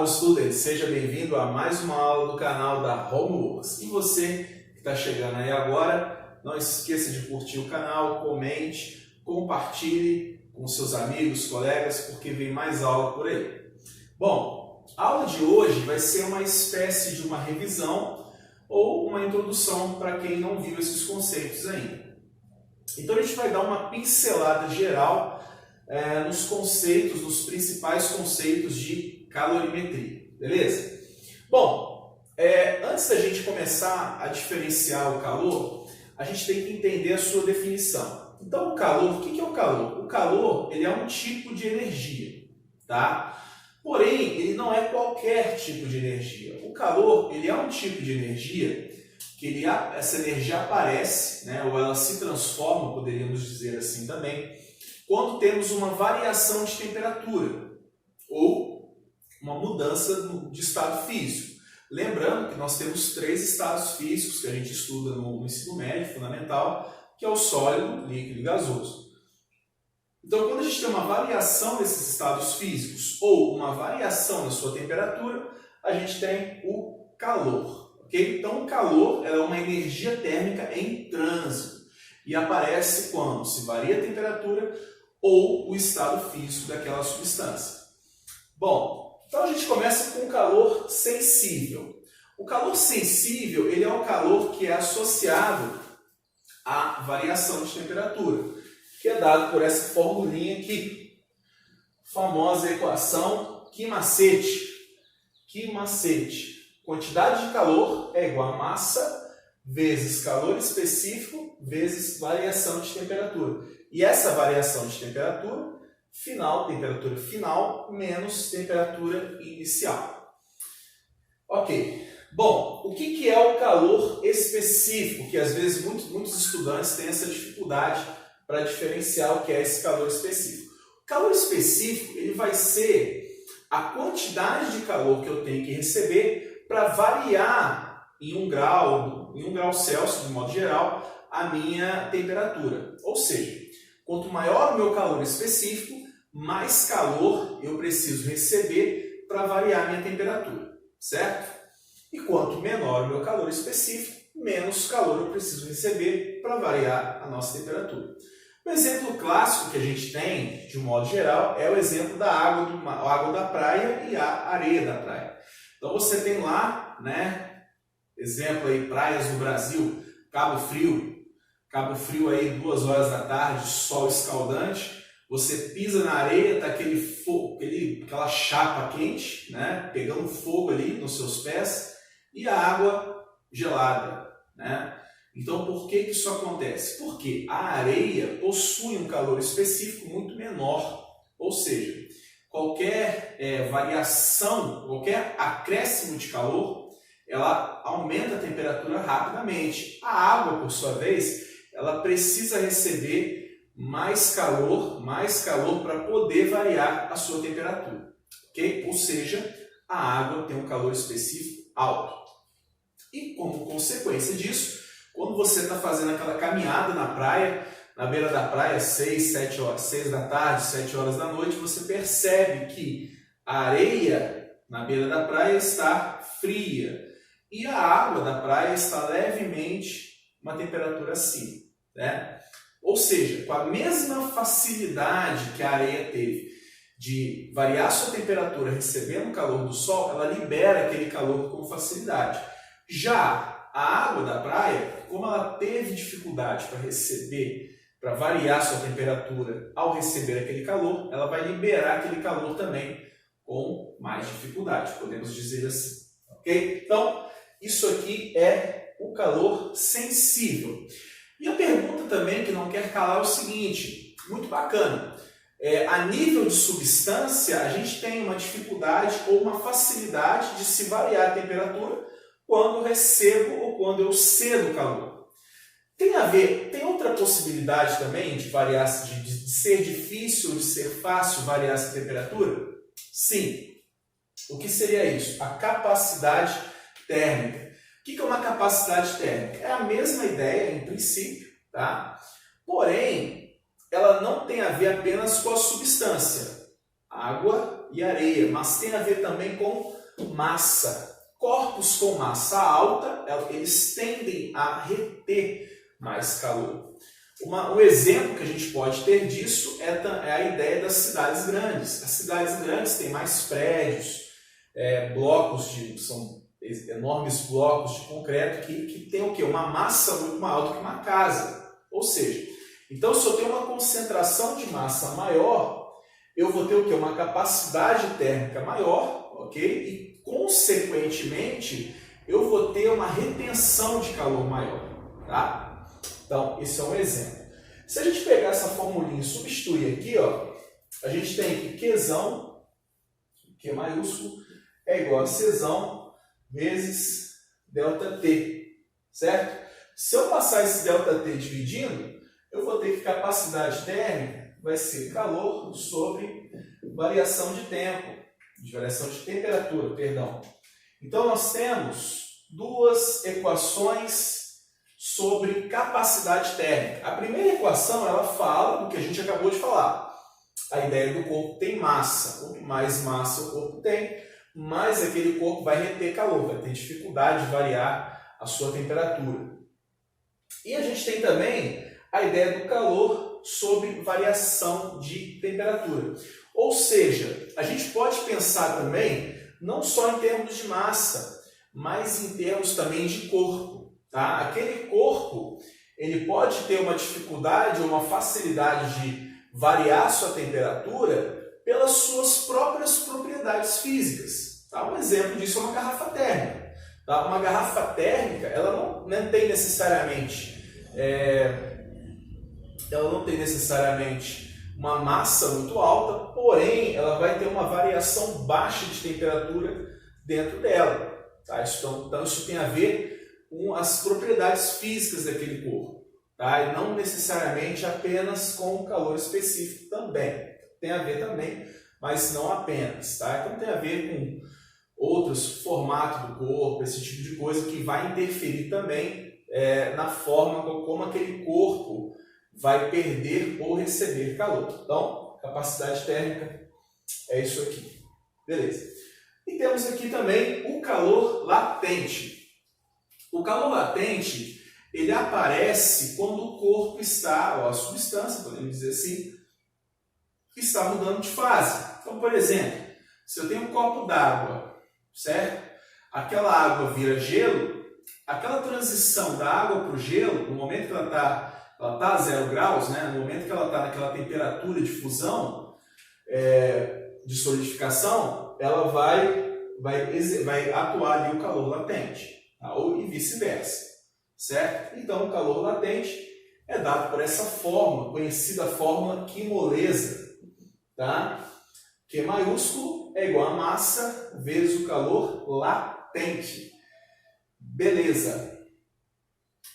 Home Student, seja bem-vindo a mais uma aula do canal da Homeworks. E você que está chegando aí agora, não esqueça de curtir o canal, comente, compartilhe com seus amigos, colegas, porque vem mais aula por aí. Bom, a aula de hoje vai ser uma espécie de uma revisão ou uma introdução para quem não viu esses conceitos ainda. Então a gente vai dar uma pincelada geral nos conceitos, nos principais conceitos de calorimetria, beleza? Bom, antes da gente começar a diferenciar o calor, a gente tem que entender a sua definição. Então o calor, o que é o calor? O calor ele é um tipo de energia, tá? Porém, ele não é qualquer tipo de energia. O calor ele é um tipo de energia que essa energia aparece, né, ou ela se transforma, poderíamos dizer assim também, quando temos uma variação de temperatura ou uma mudança de estado físico. Lembrando que nós temos 3 estados físicos que a gente estuda no ensino médio fundamental, que é o sólido, líquido e gasoso. Então, quando a gente tem uma variação desses estados físicos ou uma variação na sua temperatura, a gente tem o calor. Okay? Então, o calor é uma energia térmica em trânsito e aparece quando se varia a temperatura ou o estado físico daquela substância. Bom, então a gente começa com o calor sensível. O calor sensível ele é o calor que é associado à variação de temperatura, que é dado por essa formulinha aqui, famosa equação Q-macete. Quantidade de calor é igual a massa vezes calor específico vezes variação de temperatura. E essa variação de temperatura final menos temperatura inicial. Ok. Bom, o que é o calor específico? Que às vezes muitos estudantes têm essa dificuldade para diferenciar o que é esse calor específico. O calor específico ele vai ser a quantidade de calor que eu tenho que receber para variar em 1 grau Celsius, de modo geral, a minha temperatura. Ou seja, quanto maior o meu calor específico, mais calor eu preciso receber para variar a minha temperatura, certo? E quanto menor o meu calor específico, menos calor eu preciso receber para variar a nossa temperatura. O exemplo clássico que a gente tem, de um modo geral, é o exemplo da água da praia e a areia da praia. Então você tem lá, né, exemplo aí, praias no Brasil, Cabo Frio aí 2 horas da tarde, sol escaldante, você pisa na areia, tá aquela chapa quente, né, pegando fogo ali nos seus pés, e a água gelada, né? Então por que isso acontece? Porque a areia possui um calor específico muito menor, ou seja, qualquer variação, qualquer acréscimo de calor, ela aumenta a temperatura rapidamente. A água, por sua vez, ela precisa receber mais calor para poder variar a sua temperatura, ok? Ou seja, a água tem um calor específico alto. E como consequência disso, quando você está fazendo aquela caminhada na praia, na beira da praia, 6 da tarde, 7 horas da noite, você percebe que a areia na beira da praia está fria e a água da praia está levemente uma temperatura acima, né? Ou seja, com a mesma facilidade que a areia teve de variar sua temperatura recebendo o calor do sol, ela libera aquele calor com facilidade. Já a água da praia, como ela teve dificuldade para variar sua temperatura ao receber aquele calor, ela vai liberar aquele calor também com mais dificuldade, podemos dizer assim. Ok? Então, isso aqui é o calor sensível. E a pergunta também que não quer calar é o seguinte, muito bacana. A nível de substância, a gente tem uma dificuldade ou uma facilidade de se variar a temperatura quando eu recebo ou quando eu cedo calor. Tem outra possibilidade também de variar, de ser difícil ou de ser fácil variar essa temperatura? Sim. O que seria isso? A capacidade térmica. O que é uma capacidade térmica? É a mesma ideia, em princípio, tá? Porém, ela não tem a ver apenas com a substância. água e areia, mas tem a ver também com massa. Corpos com massa alta, eles tendem a reter mais calor. Um exemplo que a gente pode ter disso é a ideia das cidades grandes. As cidades grandes têm mais prédios, são enormes blocos de concreto que tem o quê? Uma massa muito maior do que uma casa. Ou seja, então se eu tenho uma concentração de massa maior, eu vou ter o quê? Uma capacidade térmica maior, ok? E consequentemente eu vou ter uma retenção de calor maior, tá? Então esse é um exemplo. Se a gente pegar essa formulinha e substituir aqui, ó, a gente tem que Qzão, Q maiúsculo, é igual a Czão vezes ΔT, certo? Se eu passar esse ΔT dividindo, eu vou ter que capacidade térmica vai ser calor sobre variação de tempo, variação de temperatura, perdão. Então nós temos duas equações sobre capacidade térmica. A primeira equação, ela fala o que a gente acabou de falar. A ideia do corpo tem massa. Quanto mais massa o corpo tem, mais aquele corpo vai reter calor, vai ter dificuldade de variar a sua temperatura. E a gente tem também a ideia do calor sobre variação de temperatura. Ou seja, a gente pode pensar também não só em termos de massa, mas em termos também de corpo. Tá? Aquele corpo ele pode ter uma dificuldade ou uma facilidade de variar sua temperatura pelas suas próprias propriedades físicas. Tá? Um exemplo disso é uma garrafa térmica. Tá? Uma garrafa térmica ela não tem necessariamente uma massa muito alta, porém ela vai ter uma variação baixa de temperatura dentro dela. Tá? Então isso tem a ver com as propriedades físicas daquele corpo, tá? E não necessariamente apenas com o calor específico também. Tem a ver também, mas não apenas. Tá? Então tem a ver com outros formatos do corpo, esse tipo de coisa que vai interferir também na forma como aquele corpo vai perder ou receber calor. Então, capacidade térmica é isso aqui. Beleza. E temos aqui também o calor latente. O calor latente, ele aparece quando o corpo está, ou a substância, podemos dizer assim, está mudando de fase. Então, por exemplo, se eu tenho um copo d'água, certo? Aquela água vira gelo, aquela transição da água para o gelo, no momento que ela está a 0 graus, né? No momento que ela está naquela temperatura de fusão, de solidificação, ela vai atuar ali o calor latente. Ou e vice-versa, certo? Então, o calor latente é dado por essa fórmula, conhecida fórmula quimolesa, tá? Q maiúsculo é igual a massa vezes o calor latente. Beleza.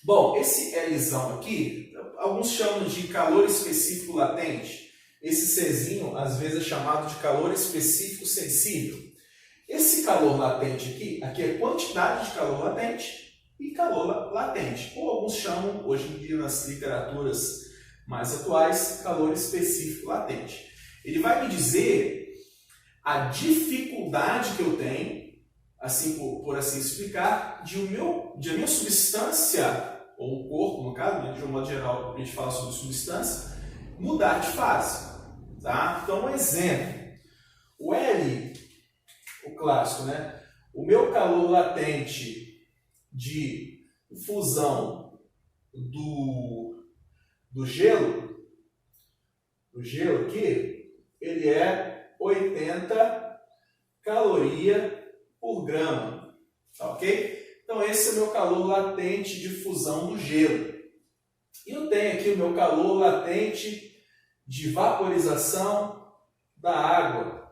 Bom, esse Lzão aqui, alguns chamam de calor específico latente. Esse Czinho, às vezes, é chamado de calor específico sensível. Esse calor latente aqui é quantidade de calor latente e calor latente. Ou alguns chamam, hoje em dia nas literaturas mais atuais, calor específico latente. Ele vai me dizer a dificuldade que eu tenho, assim por assim explicar, de a minha substância, ou o corpo, no caso, de um modo geral, a gente fala sobre substância, mudar de fase. Tá? Então, um exemplo. O L, o clássico, né? O meu calor latente de fusão do gelo aqui, ele é 80 calorias por grama, tá ok? Então esse é o meu calor latente de fusão do gelo. E eu tenho aqui o meu calor latente de vaporização da água,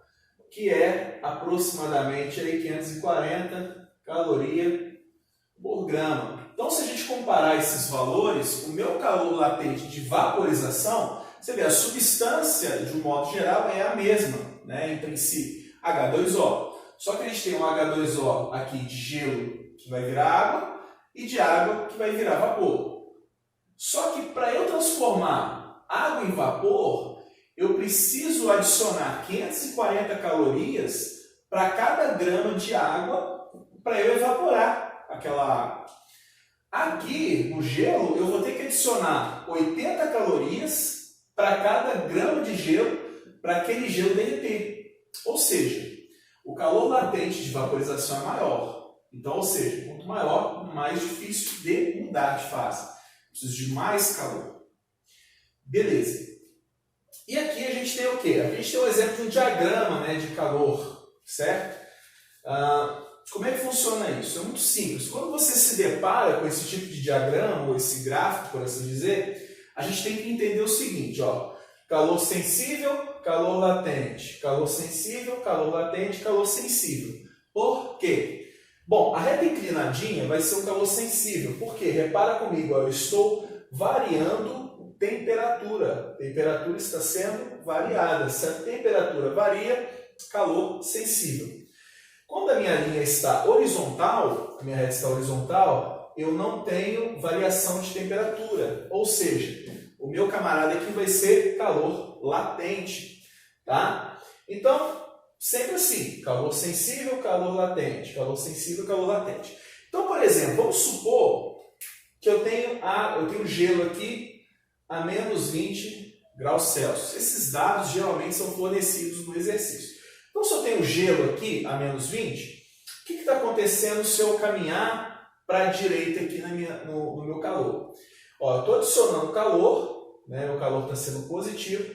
que é aproximadamente aí 540 calorias por grama. Então, se a gente comparar esses valores, o meu calor latente de vaporização, você vê, a substância, de um modo geral, é a mesma, né, em princípio, H2O. Só que a gente tem um H2O aqui de gelo, que vai virar água, e de água, que vai virar vapor. Só que para eu transformar água em vapor, eu preciso adicionar 540 calorias para cada grama de água para eu evaporar aquela água. Aqui, no gelo, eu vou ter que adicionar 80 calorias para cada grama de gelo para aquele gelo derreter. Ou seja, o calor latente de vaporização é maior. Então, ou seja, quanto maior, mais difícil de mudar de fase. Preciso de mais calor. Beleza. E aqui a gente tem o quê? Aqui a gente tem um exemplo de um diagrama, né, de calor, certo? Como é que funciona isso? É muito simples. Quando você se depara com esse tipo de diagrama, ou esse gráfico, por assim dizer, a gente tem que entender o seguinte, ó. Calor sensível, calor latente. Calor sensível, calor latente, calor sensível. Por quê? Bom, a reta inclinadinha vai ser um calor sensível. Por quê? Repara comigo, ó, eu estou variando temperatura. A temperatura está sendo variada. Se a temperatura varia, calor sensível. Quando a minha linha está horizontal, a minha reta está horizontal, eu não tenho variação de temperatura. Ou seja, o meu camarada aqui vai ser calor latente. Tá? Então, sempre assim, calor sensível, calor latente, calor sensível, calor latente. Então, por exemplo, vamos supor que eu tenho gelo aqui a menos 20 graus Celsius. Esses dados geralmente são fornecidos no exercício. Então, se eu tenho gelo aqui a menos 20, o que está acontecendo se eu caminhar para a direita aqui no meu calor? Ó, eu estou adicionando calor, né, meu calor está sendo positivo,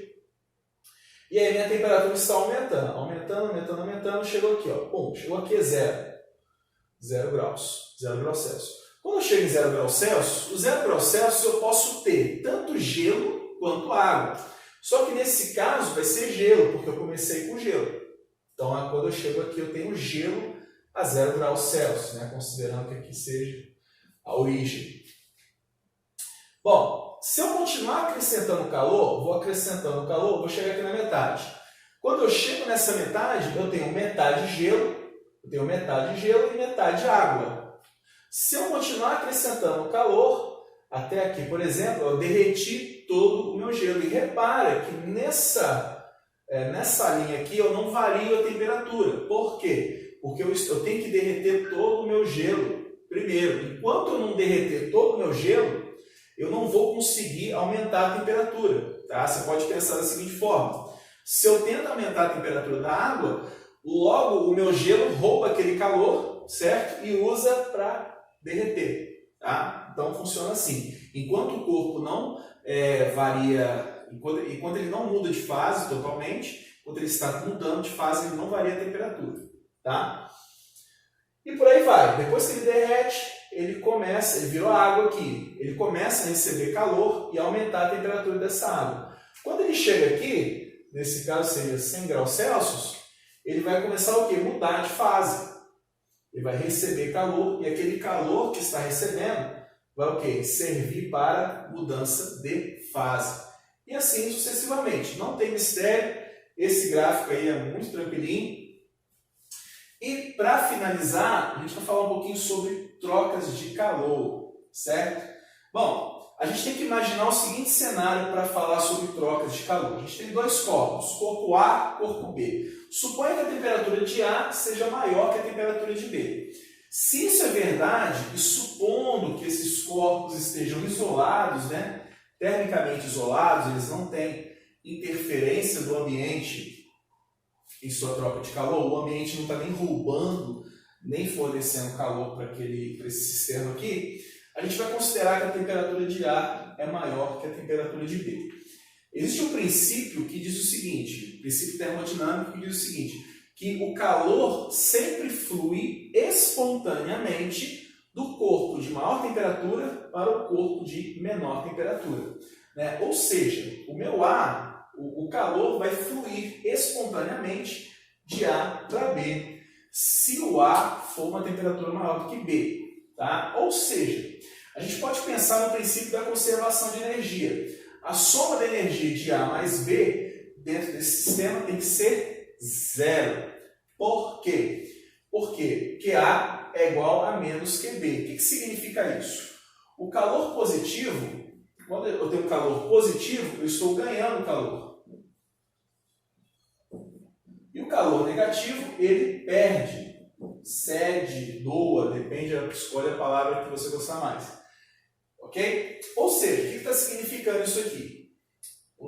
e aí minha temperatura está aumentando, chegou aqui, ó, pum, chegou aqui a 0 graus Celsius. Quando eu chego em 0 graus Celsius, o 0 graus Celsius eu posso ter tanto gelo quanto água. Só que nesse caso vai ser gelo, porque eu comecei com gelo. Então, quando eu chego aqui, eu tenho gelo a 0 graus Celsius, né? Considerando que aqui seja a origem. Bom, se eu continuar acrescentando calor, vou chegar aqui na metade. Quando eu chego nessa metade, eu tenho metade gelo e metade água. Se eu continuar acrescentando calor, até aqui, por exemplo, eu derreti todo o meu gelo. E repara que nessa linha aqui eu não vario a temperatura. Por quê? Porque eu tenho que derreter todo o meu gelo primeiro. Enquanto eu não derreter todo o meu gelo, eu não vou conseguir aumentar a temperatura. Tá? Você pode pensar da seguinte forma. Se eu tento aumentar a temperatura da água, logo o meu gelo rouba aquele calor, certo? E usa para derreter. Tá? Então funciona assim. Enquanto o corpo não varia... Enquanto ele não muda de fase totalmente, quando ele está mudando de fase, ele não varia a temperatura. Tá? E por aí vai. Depois que ele derrete, ele virou água aqui. Ele começa a receber calor e aumentar a temperatura dessa água. Quando ele chega aqui, nesse caso seria 100 graus Celsius, ele vai começar o quê? Mudar de fase. Ele vai receber calor e aquele calor que está recebendo vai o quê? Servir para mudança de fase. E assim sucessivamente. Não tem mistério. Esse gráfico aí é muito tranquilinho. E para finalizar, a gente vai falar um pouquinho sobre trocas de calor, certo? Bom, a gente tem que imaginar o seguinte cenário para falar sobre trocas de calor. A gente tem dois corpos, corpo A e corpo B. Suponha que a temperatura de A seja maior que a temperatura de B. Se isso é verdade, e supondo que esses corpos estejam isolados, né? Termicamente isolados, eles não têm interferência do ambiente em sua troca de calor, o ambiente não está nem roubando, nem fornecendo calor para esse sistema aqui, a gente vai considerar que a temperatura de A é maior que a temperatura de B. Existe um princípio que diz o seguinte, o princípio termodinâmico que diz o seguinte, que o calor sempre flui espontaneamente do corpo de maior temperatura para o corpo de menor temperatura. Né? Ou seja, o meu A, o calor vai fluir espontaneamente de A para B, se o A for uma temperatura maior do que B. Tá? Ou seja, a gente pode pensar no princípio da conservação de energia. A soma da energia de A mais B dentro desse sistema tem que ser zero. Por quê? Porque A é igual a menos que B. O que significa isso? O calor positivo, quando eu tenho calor positivo, eu estou ganhando calor. calor negativo, ele perde, cede, doa, depende, escolha a palavra que você gostar mais. Ok? Ou seja, o que está significando isso aqui?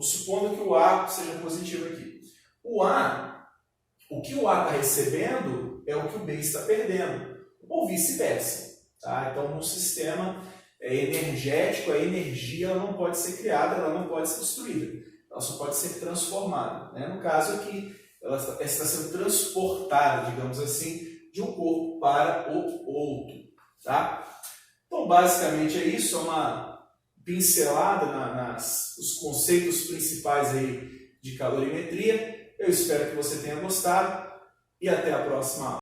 Supondo que o A seja positivo aqui. O que o A está recebendo é o que o B está perdendo, ou vice-versa. Tá? Então, no sistema energético, a energia ela não pode ser criada, ela não pode ser destruída. Ela só pode ser transformada. Né? No caso aqui, ela está sendo transportada, digamos assim, de um corpo para o outro. Tá? Então, basicamente é isso, é uma pincelada nos conceitos principais aí de calorimetria. Eu espero que você tenha gostado e até a próxima aula.